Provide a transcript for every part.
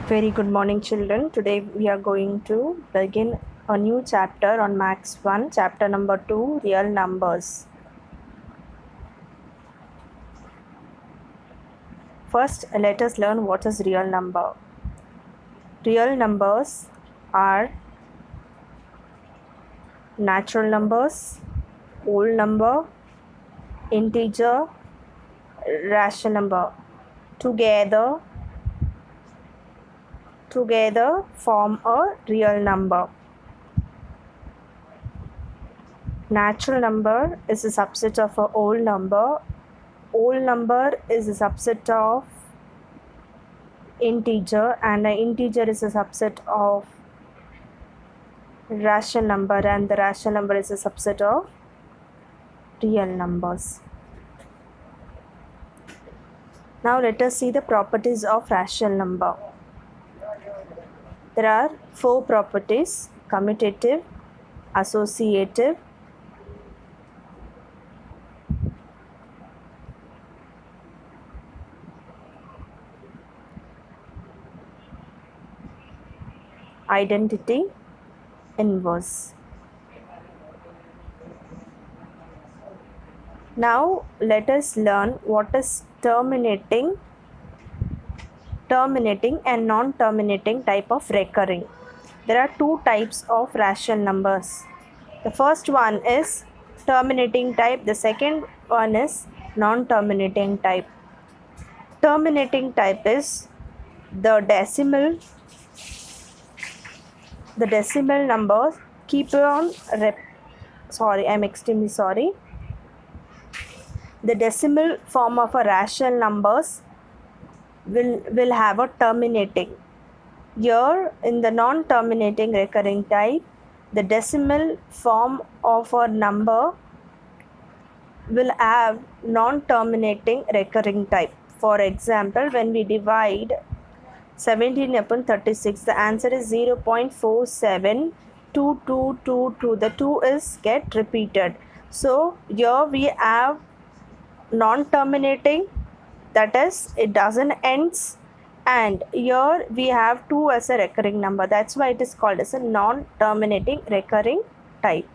Very good morning, children. Today we are going to begin a new chapter on Max 1, chapter number 2, real numbers. First, let us learn what is real number. Real numbers are natural numbers, whole number, integer, rational number. Together form a real number. Natural number is a subset of a whole number. Whole number is a subset of integer, and an integer is a subset of rational number, and the rational number is a subset of real numbers. Now let us see the properties of rational number. There are 4 properties: commutative, associative, identity, inverse. Now let us learn what is terminating and non-terminating type of recurring. There are 2 types of rational numbers. The first one is terminating type, the second one is non-terminating type. Terminating type is the decimal numbers keep on I'm extremely sorry. The decimal form of a rational numbers will have a terminating. Here in the non-terminating recurring type, the decimal form of a number will have non-terminating recurring type. For example, when we divide 17 upon 36, the answer is 0.472222. The 2 is get repeated. So here we have non-terminating, that is it doesn't ends, and here we have 2 as a recurring number. That's why it is called as a non-terminating recurring type.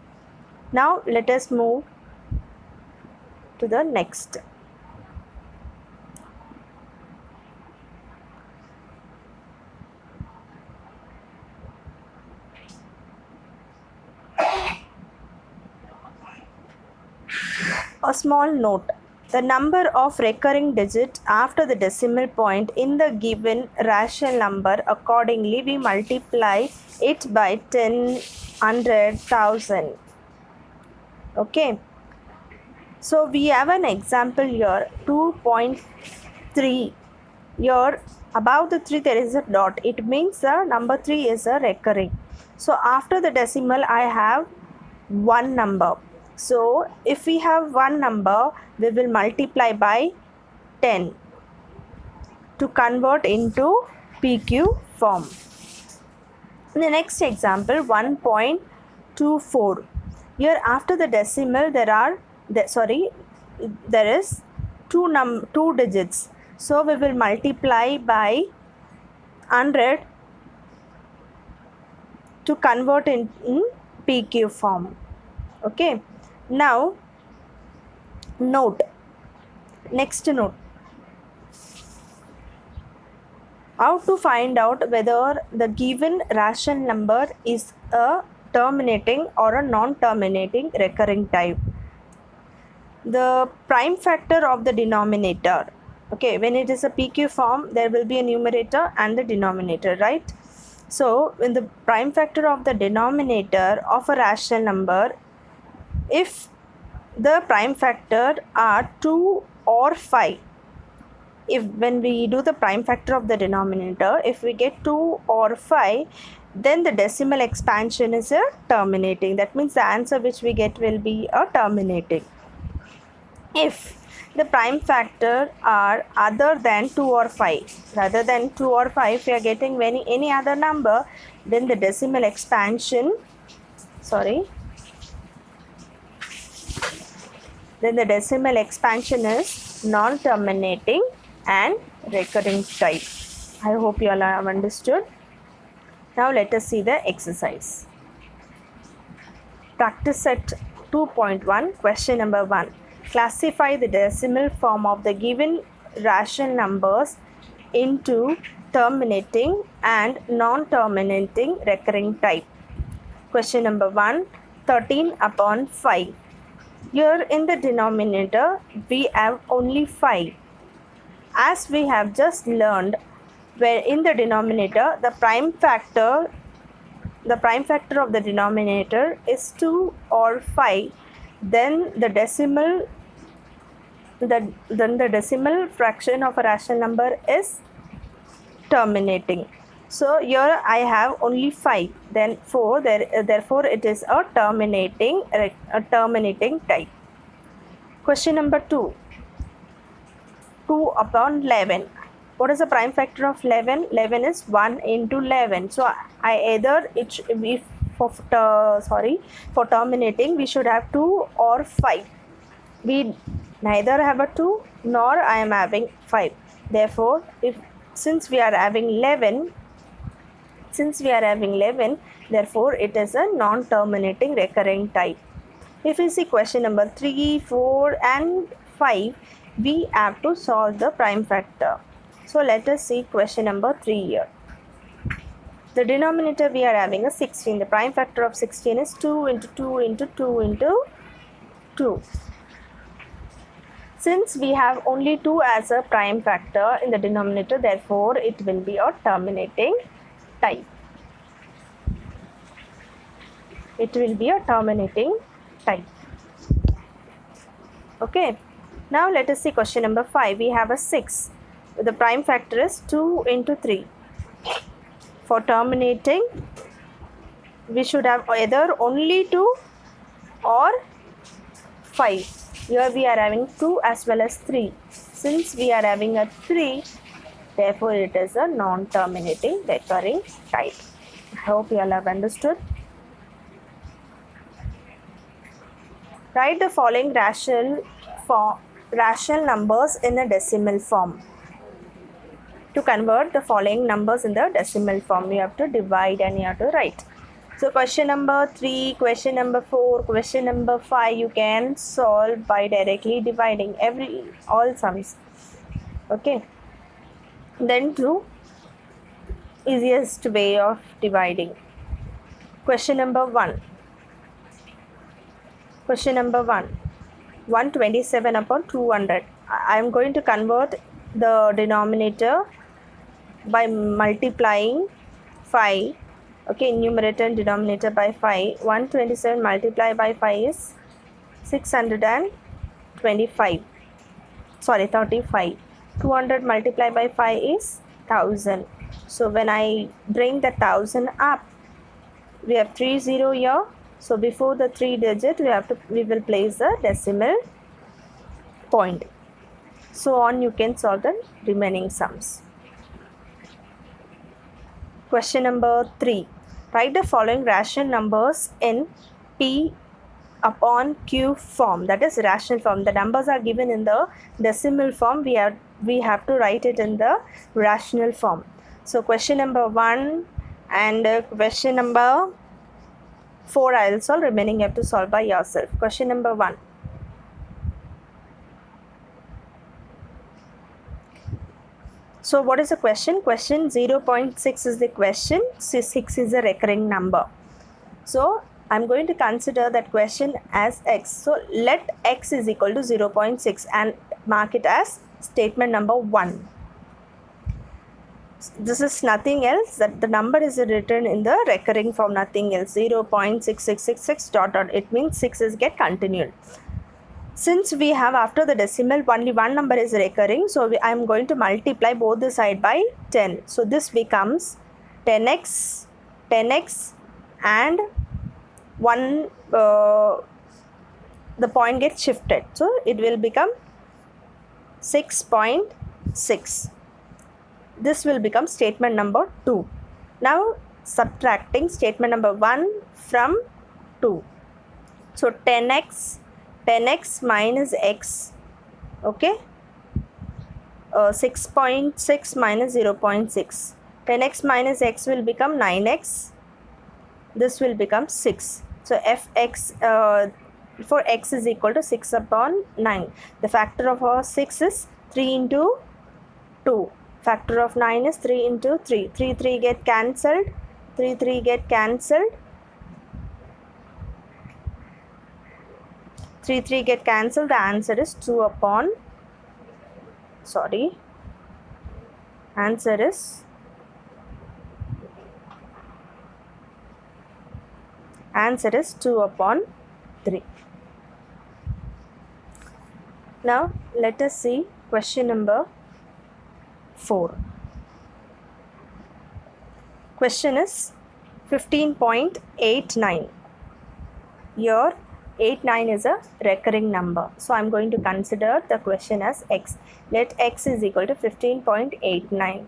Now let us move to the next. A small note: the number of recurring digits after the decimal point in the given rational number, accordingly we multiply it by 10, 100, 1000. Okay. So we have an example here, 2.3. Here above the 3 there is a dot. It means the number 3 is a recurring. So after the decimal I have one number. So if we have one number, we will multiply by 10 to convert into PQ form. In the next example, 1.24. Here after the decimal there is two digits. So we will multiply by 100 to convert in PQ form. Okay. Now next note, how to find out whether the given rational number is a terminating or a non-terminating recurring type. The prime factor of the denominator. Okay, when it is a PQ form, there will be a numerator and the denominator, right? So when the prime factor of the denominator of a rational number, if the prime factor are 2 or 5, when we do the prime factor of the denominator, if we get 2 or 5, then the decimal expansion is a terminating. That means the answer which we get will be a terminating. If the prime factor are other than 2 or 5, rather than 2 or 5, if we are getting any other number, then the decimal expansion is non-terminating and recurring type. I hope you all have understood. Now let us see the exercise. Practice set 2.1, question number 1. Classify the decimal form of the given rational numbers into terminating and non-terminating recurring type. Question number 1, 13 upon 5. Here in the denominator, we have only 5. As we have just learned, where in the denominator, the prime factor of the denominator is 2 or 5, then the decimal fraction of a rational number is terminating. So here I have only 5, therefore it is a terminating type. Question number 2, 2 upon 11. What is the prime factor of 11? 11 is 1 into 11. So for terminating we should have 2 or 5. We neither have a 2 nor I am having 5. Therefore, since we are having 11, therefore it is a non-terminating recurring type. If we see question number 3, 4 and 5, we have to solve the prime factor. So let us see question number 3 here. The denominator we are having a 16. The prime factor of 16 is 2 into 2 into 2 into 2. Since we have only 2 as a prime factor in the denominator, therefore it will be a terminating type. It will be a terminating type. Okay. Now let us see question number 5. We have a 6. The prime factor is 2 into 3. For terminating, we should have either only 2 or 5. Here we are having 2 as well as 3. Since we are having a 3, therefore it is a non-terminating recurring type. I hope you all have understood. Write the following rational numbers in a decimal form. To convert the following numbers in the decimal form, you have to divide and you have to write. So question number 3, question number 4, question number 5 you can solve by directly dividing all sums. Okay. Then to easiest way of dividing. Question number 1. 127 upon 200. I am going to convert the denominator by multiplying 5. Okay, numerator and denominator by 5. 127 multiplied by 5 is 625. 35. 200 multiplied by 5 is 1000. So when I bring the 1000 up, we have 30 here. So before the 3 digit, we will place the decimal point. So on you can solve the remaining sums. Question number 3. Write the following rational numbers in P upon Q form, that is rational form. The numbers are given in the decimal form. We have to write it in the rational form. So question number 1 and question number 4 I will solve. Remaining you have to solve by yourself. Question number 1. So what is the question? Question 0.6 is the question. 6 is a recurring number. So I'm going to consider that question as x. So let x is equal to 0.6 and mark it as statement number 1. This is nothing else, that the number is written in the recurring form, nothing else. 0.6666 dot dot. It means 6 is get continued. Since we have after the decimal only one number is recurring, so I am going to multiply both the side by 10. So this becomes 10x and the point gets shifted. So it will become 6.6. This will become statement number 2. Now subtracting statement number 1 from 2. So 10x minus x, okay, 6.6 minus 0.6. 10x minus x will become 9x. This will become 6. So fx for x is equal to 6 upon 9. The factor of our 6 is 3 into 2. Factor of 9 is 3 into 3. 3 get cancelled. 3 get cancelled. 3 get cancelled. The answer is 2 upon, answer is 2 upon 3. Now let us see question number 4. Question is 15.89. Here 89 is a recurring number. So I am going to consider the question as x. Let x is equal to 15.89.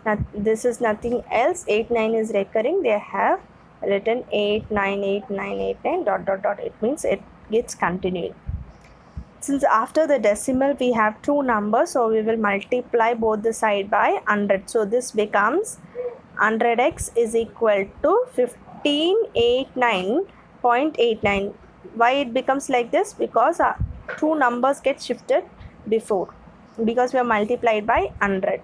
Now this is nothing else. 89 is recurring. They have written 898989 ... It means it gets continued. Since after the decimal we have two numbers, so we will multiply both the side by 100. So this becomes 100x is equal to 1589.89. Why it becomes like this? Because two numbers get shifted before, because we have multiplied by 100.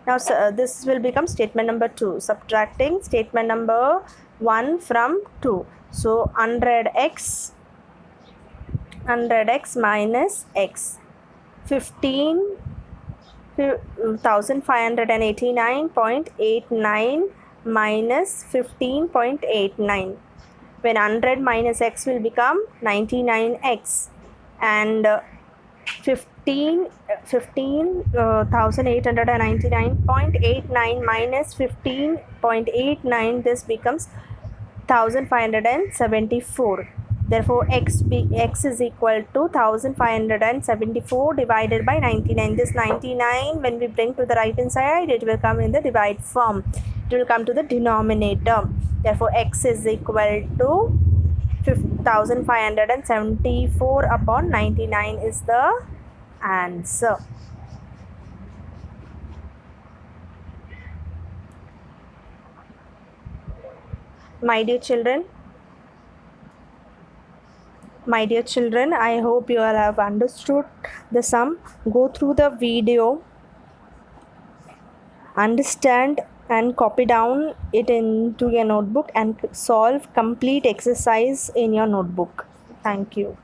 Now this will become statement number 2, subtracting statement number 1 from 2. So 100x minus x, 1589.89 minus 15.89. When 100 minus x will become 99x, and 15,899.89 minus 15.89, this becomes 1574. Therefore x is equal to 1574 divided by 99. This 99, when we bring to the right hand side, it will come in the divide form. It will come to the denominator. Therefore x is equal to 1574 upon 99 is the answer. My dear children, I hope you all have understood the sum. Go through the video, understand and copy down it into your notebook and solve complete exercise in your notebook. Thank you.